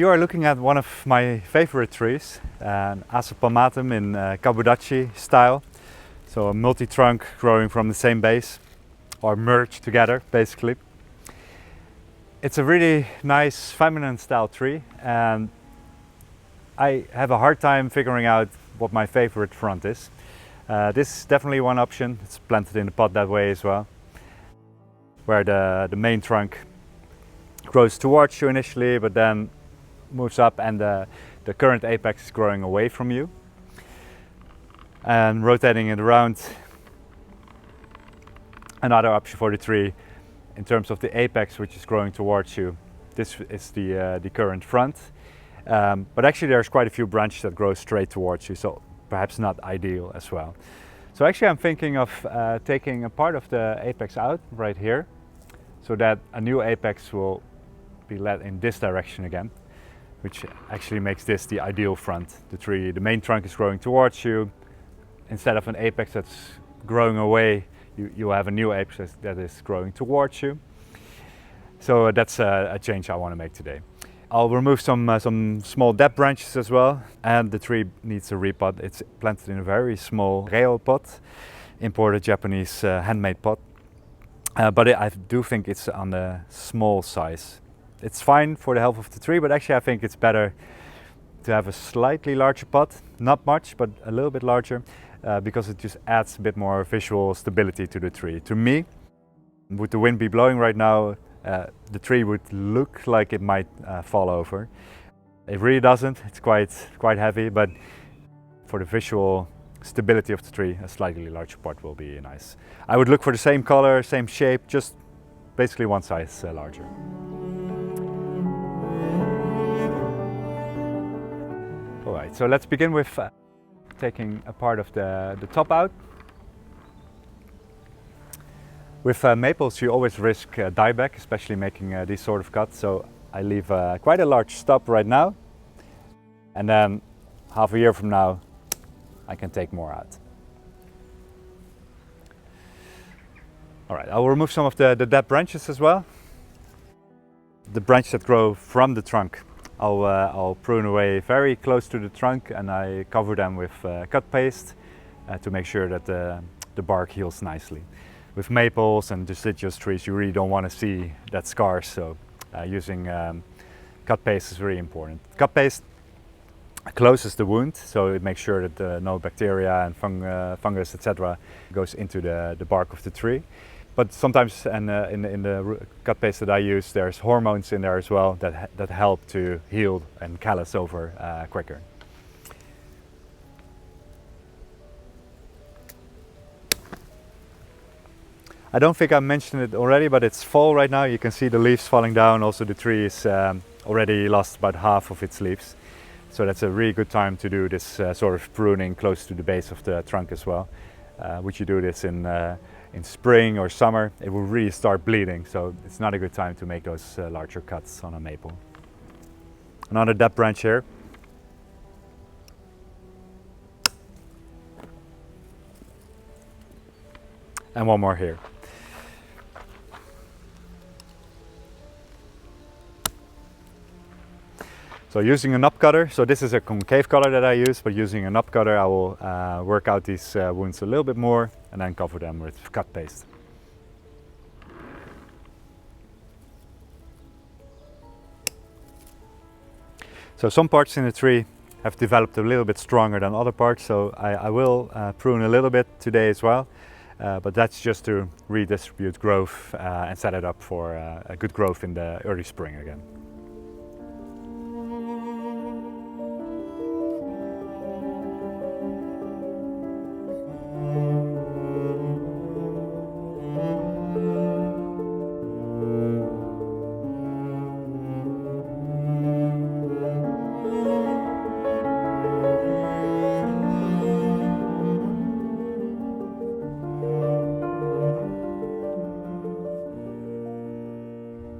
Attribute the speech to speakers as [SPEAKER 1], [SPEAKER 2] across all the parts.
[SPEAKER 1] You are looking at one of my favorite trees, an Acer palmatum in Kabudachi style. So a multi-trunk growing from the same base, or merged together basically. It's a really nice feminine style tree, and I have a hard time figuring out what my favorite front is. This is definitely one option. It's planted in the pot that way as well, where the main trunk grows towards you initially, but then moves up and the current apex is growing away from you. And rotating it around, another option for the tree in terms of the apex which is growing towards you. This is the current front, but actually there's quite a few branches that grow straight towards you, so perhaps not ideal as well. So actually I'm thinking of taking a part of the apex out right here, so that a new apex will be led in this direction again, which actually makes this the ideal front. The main trunk is growing towards you. Instead of an apex that's growing away, you have a new apex that is growing towards you. So that's a change I want to make today. I'll remove some small dead branches as well, and the tree needs a repot. It's planted in a very small reo pot, imported Japanese handmade pot. But I do think it's on the small size. It's fine for the health of the tree, but actually I think it's better to have a slightly larger pot, not much, but a little bit larger, because it just adds a bit more visual stability to the tree. To me, would the wind be blowing right now, the tree would look like it might fall over. It really doesn't. It's quite heavy, but for the visual stability of the tree, a slightly larger pot will be nice. I would look for the same color, same shape, just basically one size larger. All right, so let's begin with taking a part of the top out. With maples you always risk dieback, especially making these sort of cuts, so I leave quite a large stub right now, and then half a year from now I can take more out. All right, I'll remove some of the dead branches as well. The branches that grow from the trunk I'll prune away very close to the trunk, and I cover them with cut paste to make sure that the bark heals nicely. With maples and deciduous trees you really don't want to see that scars, so using cut paste is really important. Cut paste closes the wound, so it makes sure that no bacteria and fungus, etc. goes into the bark of the tree. But sometimes in the cut paste that I use, there's hormones in there as well that help to heal and callus over quicker. I don't think I mentioned it already, but it's fall right now. You can see the leaves falling down. Also the tree is already lost about half of its leaves. So that's a really good time to do this sort of pruning close to the base of the trunk as well. Would you do this in spring or summer, it will really start bleeding, so it's not a good time to make those larger cuts on a maple. Another dead branch here. And one more here. So using a knob cutter, so this is a concave cutter that I use, but using a knob cutter I will work out these wounds a little bit more and then cover them with cut paste. So some parts in the tree have developed a little bit stronger than other parts, so I will prune a little bit today as well, but that's just to redistribute growth and set it up for a good growth in the early spring again.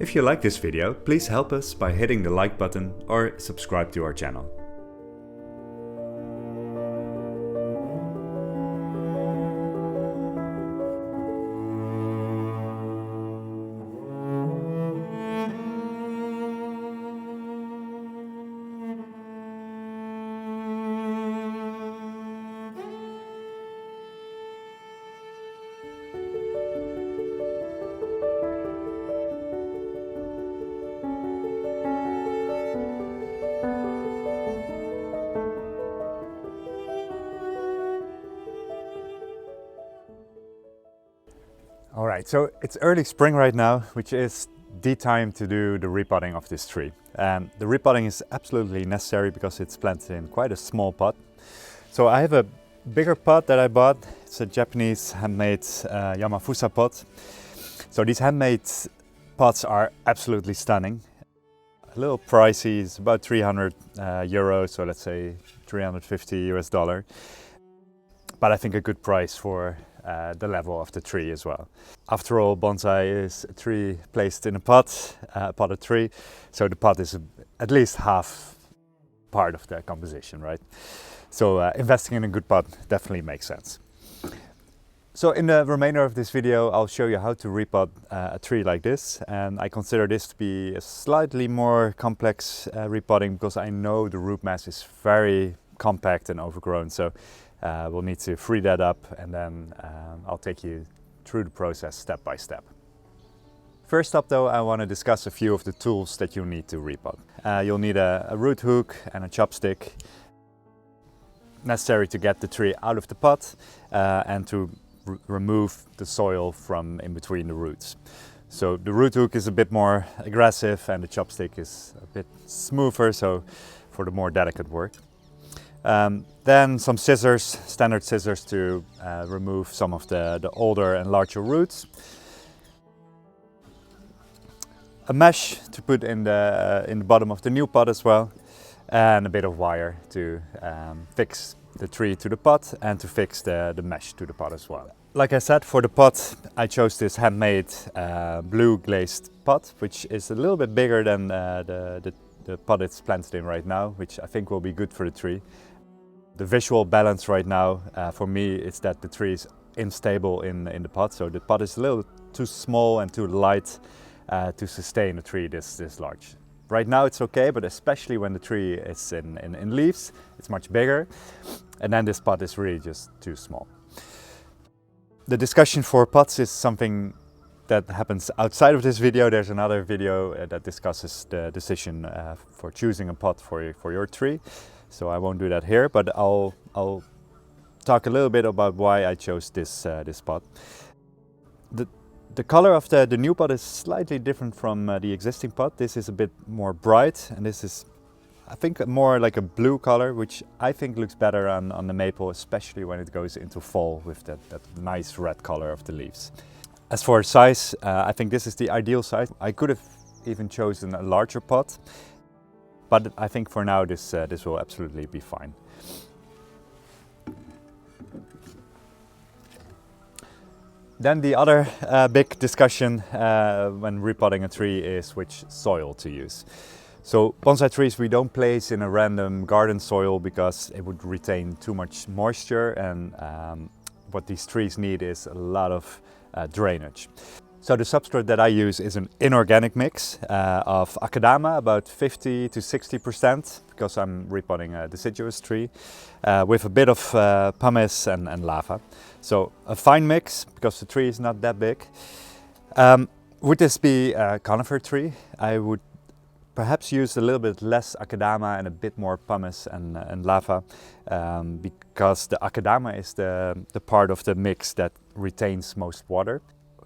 [SPEAKER 2] If you like this video, please help us by hitting the like button or subscribe to our channel.
[SPEAKER 1] Right, so it's early spring right now, which is the time to do the repotting of this tree. The repotting is absolutely necessary because it's planted in quite a small pot. So I have a bigger pot that I bought. It's a Japanese handmade Yamafusa pot. So these handmade pots are absolutely stunning. A little pricey, it's about 300 euros, so let's say 350 US dollar. But I think a good price for the level of the tree as well. After all, bonsai is a tree placed in a pot, a potted tree, so the pot is at least half part of the composition, right? So investing in a good pot definitely makes sense. So in the remainder of this video, I'll show you how to repot a tree like this, and I consider this to be a slightly more complex repotting because I know the root mass is very compact and overgrown, so we'll need to free that up, and then I'll take you through the process step by step. First up though, I want to discuss a few of the tools that you'll need to repot. You'll need a root hook and a chopstick, necessary to get the tree out of the pot and to remove the soil from in between the roots. So the root hook is a bit more aggressive and the chopstick is a bit smoother, so for the more delicate work. Then some scissors, standard scissors to remove some of the older and larger roots. A mesh to put in the bottom of the new pot as well, and a bit of wire to fix the tree to the pot and to fix the mesh to the pot as well. Like I said, for the pot I chose this handmade blue glazed pot, which is a little bit bigger than the pot it's planted in right now, which I think will be good for the tree. The visual balance right now for me is that the tree is unstable in the pot, so the pot is a little too small and too light to sustain a tree this large. Right now it's okay, but especially when the tree is in leaves, it's much bigger, and then this pot is really just too small. The discussion for pots is something that happens outside of this video. There's another video that discusses the decision for choosing a pot for your tree. So I won't do that here, but I'll talk a little bit about why I chose this pot. The color of the new pot is slightly different from the existing pot. This is a bit more bright, and this is, I think, more like a blue color, which I think looks better on the maple, especially when it goes into fall with that nice red color of the leaves. As for size, I think this is the ideal size. I could have even chosen a larger pot, but I think for now this will absolutely be fine. Then the other big discussion when repotting a tree is which soil to use. So bonsai trees we don't place in a random garden soil because it would retain too much moisture, and what these trees need is a lot of drainage. So the substrate that I use is an inorganic mix of akadama, about 50 to 60%, because I'm repotting a deciduous tree, with a bit of pumice and lava. So a fine mix, because the tree is not that big. Would this be a conifer tree, I would perhaps use a little bit less akadama and a bit more pumice and lava, because the akadama is the part of the mix that retains most water.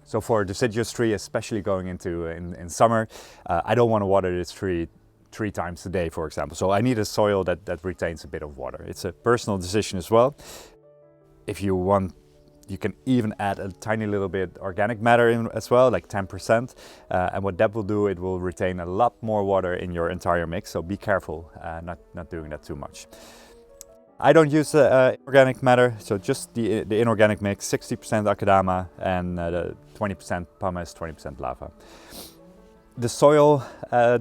[SPEAKER 1] So for a deciduous tree, especially going into in summer, I don't want to water this tree 3 times a day, for example. So I need a soil that retains a bit of water. It's a personal decision as well. If you want, you can even add a tiny little bit organic matter in as well, like 10%. And what that will do, it will retain a lot more water in your entire mix. So be careful not doing that too much. I don't use organic matter, so just the inorganic mix, 60% akadama and 20% pumice, 20% lava. The soil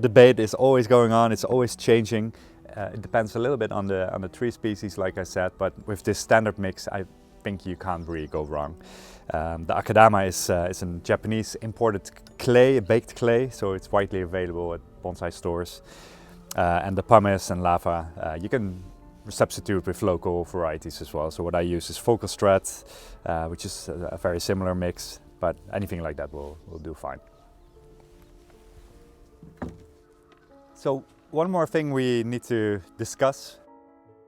[SPEAKER 1] debate is always going on, it's always changing. It depends a little bit on the tree species, like I said, but with this standard mix, I think you can't really go wrong. The akadama is a Japanese imported clay, a baked clay, so it's widely available at bonsai stores. And the pumice and lava, you can substitute with local varieties as well. So what I use is focal strat, which is a very similar mix, but anything like that will do fine. So one more thing we need to discuss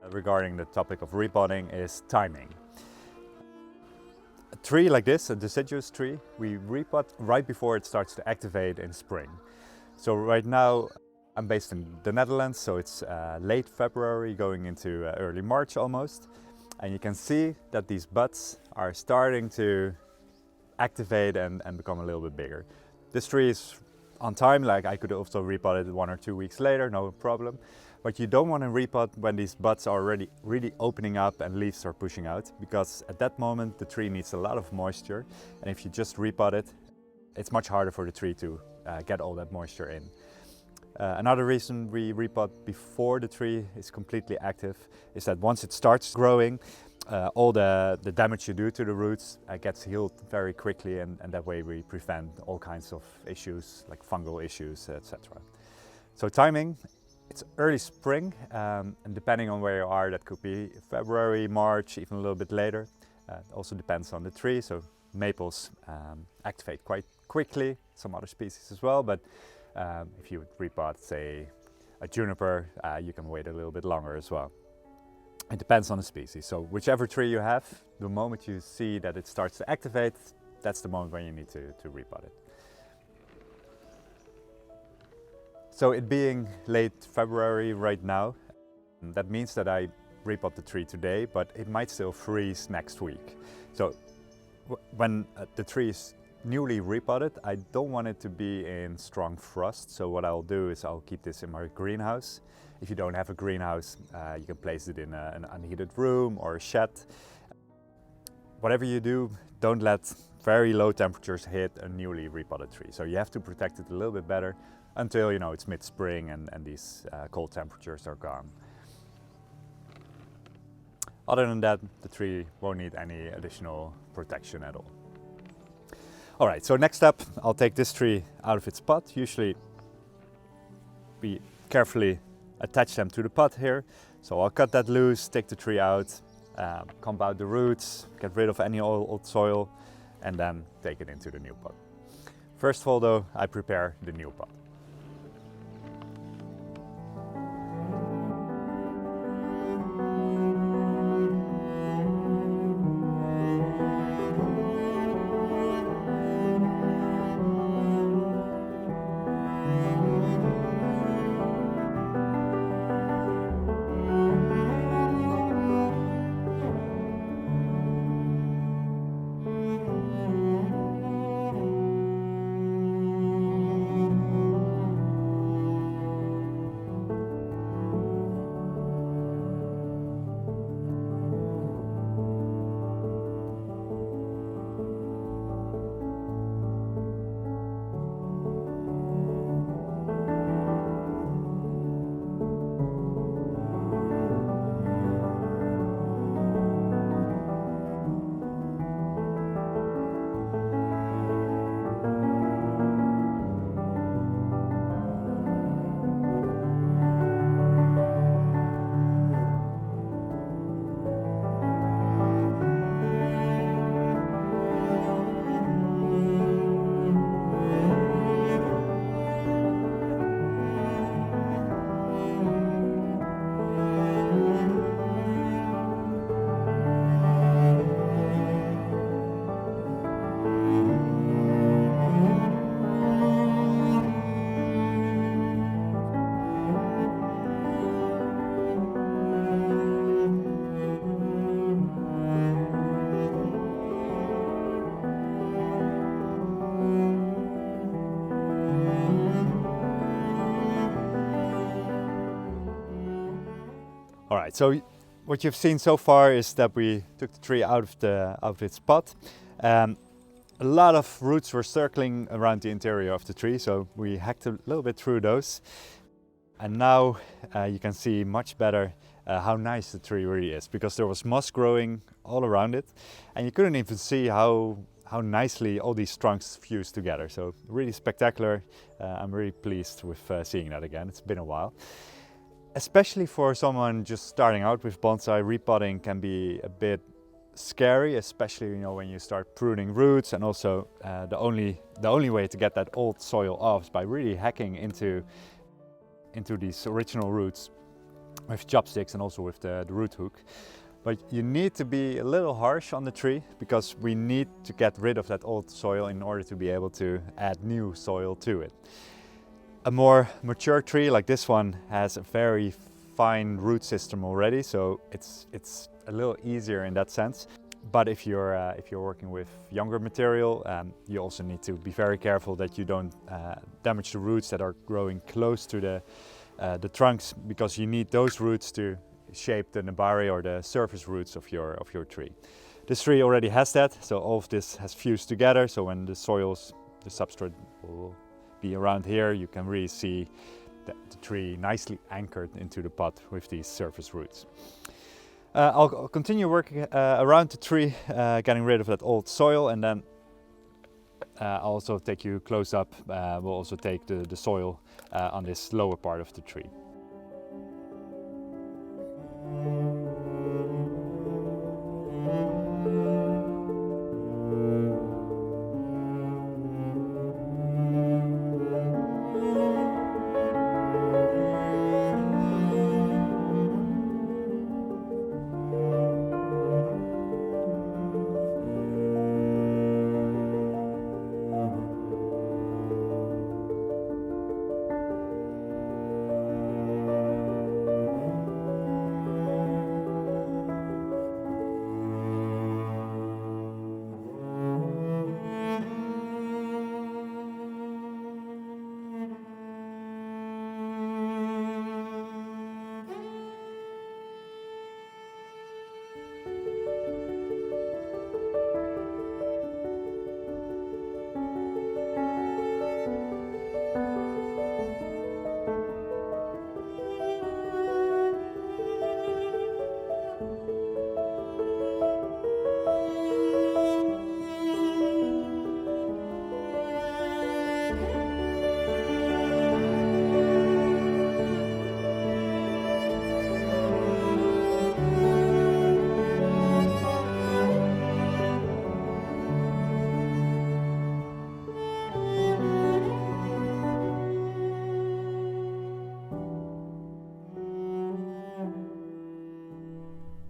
[SPEAKER 1] regarding the topic of repotting is timing. A tree like this, a deciduous tree, we repot right before it starts to activate in spring. So right now I'm based in the Netherlands, so it's late February going into early March almost. And you can see that these buds are starting to activate and become a little bit bigger. This tree is on time, like I could also repot it 1 or 2 weeks later, no problem. But you don't want to repot when these buds are already really opening up and leaves are pushing out, because at that moment the tree needs a lot of moisture, and if you just repot it, it's much harder for the tree to get all that moisture in. Another reason we repot before the tree is completely active is that once it starts growing, all the damage you do to the roots gets healed very quickly, and that way we prevent all kinds of issues like fungal issues, etc. So timing, it's early spring, and depending on where you are, that could be February, March, even a little bit later. It also depends on the tree, so maples activate quite quickly, some other species as well, but if you would repot, say, a juniper, you can wait a little bit longer as well. It depends on the species, so whichever tree you have, the moment you see that it starts to activate, that's the moment when you need to repot it. So it being late February right now, that means that I repot the tree today, but it might still freeze next week. So when the tree is newly repotted, I don't want it to be in strong frost. So what I'll do is I'll keep this in my greenhouse. If you don't have a greenhouse, you can place it in an unheated room or a shed. Whatever you do, don't let very low temperatures hit a newly repotted tree. So you have to protect it a little bit better until it's mid-spring and these cold temperatures are gone. Other than that, the tree won't need any additional protection at all. All right, so next up, I'll take this tree out of its pot. Usually we carefully attach them to the pot here. So I'll cut that loose, take the tree out, comb out the roots, get rid of any old soil, and then take it into the new pot. First of all though, I prepare the new pot. All right, so what you've seen so far is that we took the tree out of its pot. A lot of roots were circling around the interior of the tree, so we hacked a little bit through those. And now you can see much better how nice the tree really is, because there was moss growing all around it, and you couldn't even see how nicely all these trunks fused together. So really spectacular. I'm really pleased with seeing that again. It's been a while. Especially for someone just starting out with bonsai, repotting can be a bit scary, especially when you start pruning roots, and also the only way to get that old soil off is by really hacking into these original roots with chopsticks and also with the root hook. But you need to be a little harsh on the tree because we need to get rid of that old soil in order to be able to add new soil to it. A more mature tree like this one has a very fine root system already, so it's a little easier in that sense. But if you're working with younger material, you also need to be very careful that you don't damage the roots that are growing close to the trunks, because you need those roots to shape the nebari or the surface roots of your tree. This tree already has that, so all of this has fused together. So when the substrate will be around here, you can really see the tree nicely anchored into the pot with these surface roots. I'll continue working around the tree, getting rid of that old soil, and then I'll also take you close up. We'll also take the soil on this lower part of the tree.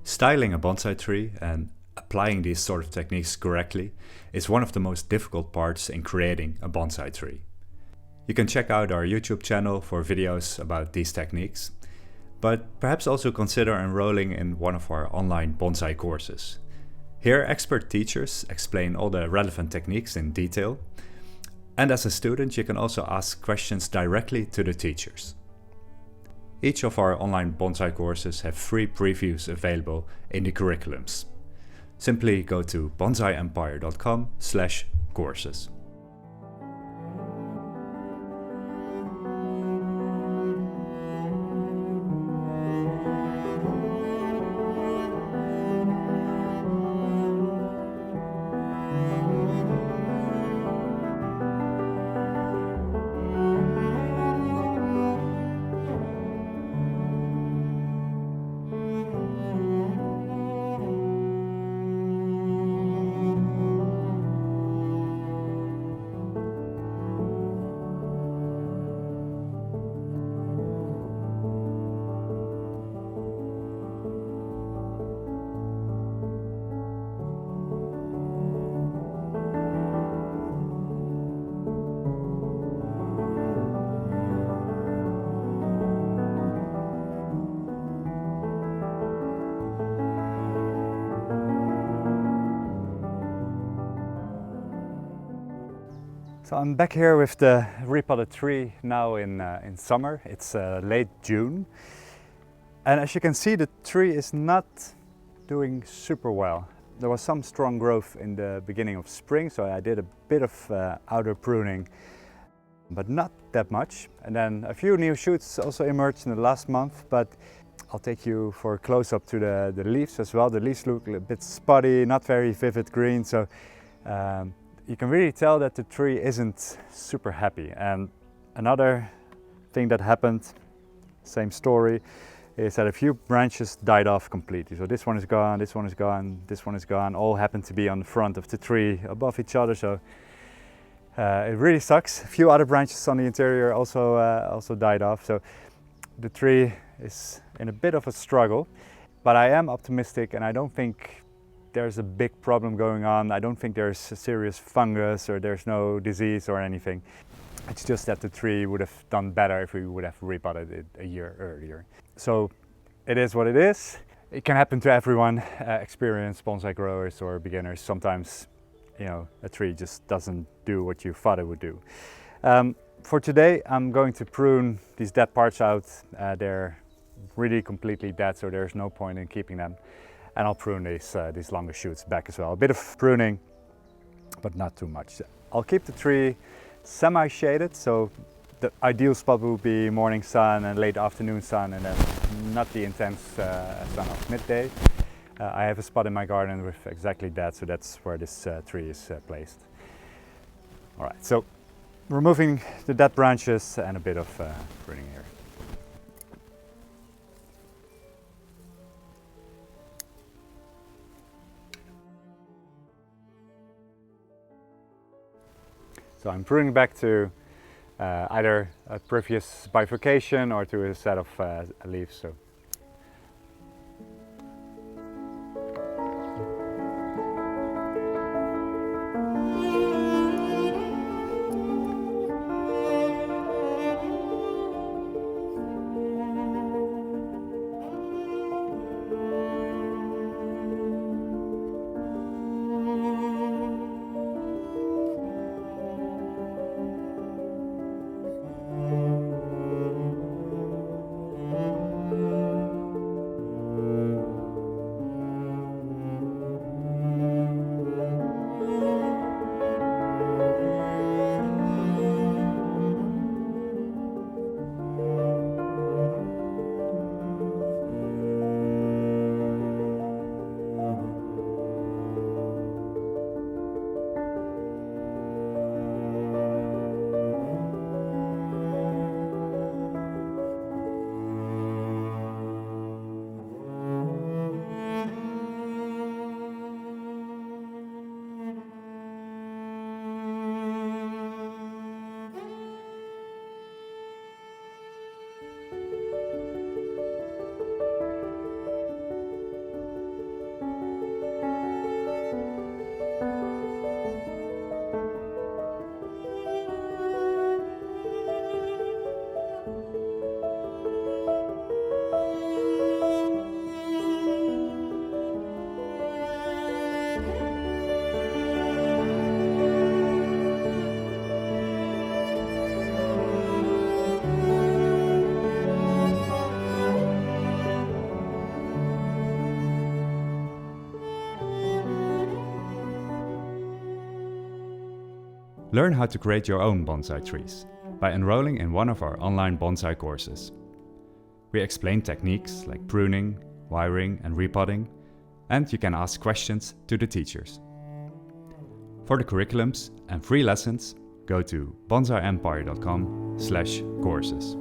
[SPEAKER 2] Styling a bonsai tree and applying these sort of techniques correctly is one of the most difficult parts in creating a bonsai tree. You can check out our YouTube channel for videos about these techniques, but perhaps also consider enrolling in one of our online bonsai courses. Here, expert teachers explain all the relevant techniques in detail, and as a student you can also ask questions directly to the teachers. Each of our online bonsai courses have free previews available in the curriculums. Simply go to bonsaiempire.com/courses.
[SPEAKER 1] So I'm back here with the repotted tree now in summer. It's late June. And as you can see, the tree is not doing super well. There was some strong growth in the beginning of spring, so I did a bit of outer pruning, but not that much. And then a few new shoots also emerged in the last month, but I'll take you for a close-up to the leaves as well. The leaves look a bit spotty, not very vivid green, so you can really tell that the tree isn't super happy. And another thing that happened, same story, is that a few branches died off completely. So this one is gone, this one is gone, this one is gone. All happen to be on the front of the tree above each other, so it really sucks. A few other branches on the interior also died off. So the tree is in a bit of a struggle. But I am optimistic, and I don't think there's a big problem going on. I don't think there's a serious fungus or there's no disease or anything. It's just that the tree would have done better if we would have repotted it a year earlier. So it is what it is. It can happen to everyone, experienced bonsai growers or beginners. Sometimes, a tree just doesn't do what you thought it would do. For today, I'm going to prune these dead parts out. They're really completely dead, so there's no point in keeping them. And I'll prune these longer shoots back as well. A bit of pruning, but not too much. I'll keep the tree semi-shaded, so the ideal spot will be morning sun and late afternoon sun, and then not the intense sun of midday. I have a spot in my garden with exactly that, so that's where this tree is placed. All right, so removing the dead branches and a bit of pruning here. So I'm pruning back to either a previous bifurcation or to a set of leaves. So.
[SPEAKER 2] Learn how to create your own bonsai trees by enrolling in one of our online bonsai courses. We explain techniques like pruning, wiring and repotting, and you can ask questions to the teachers. For the curriculums and free lessons, go to bonsaiempire.com/courses.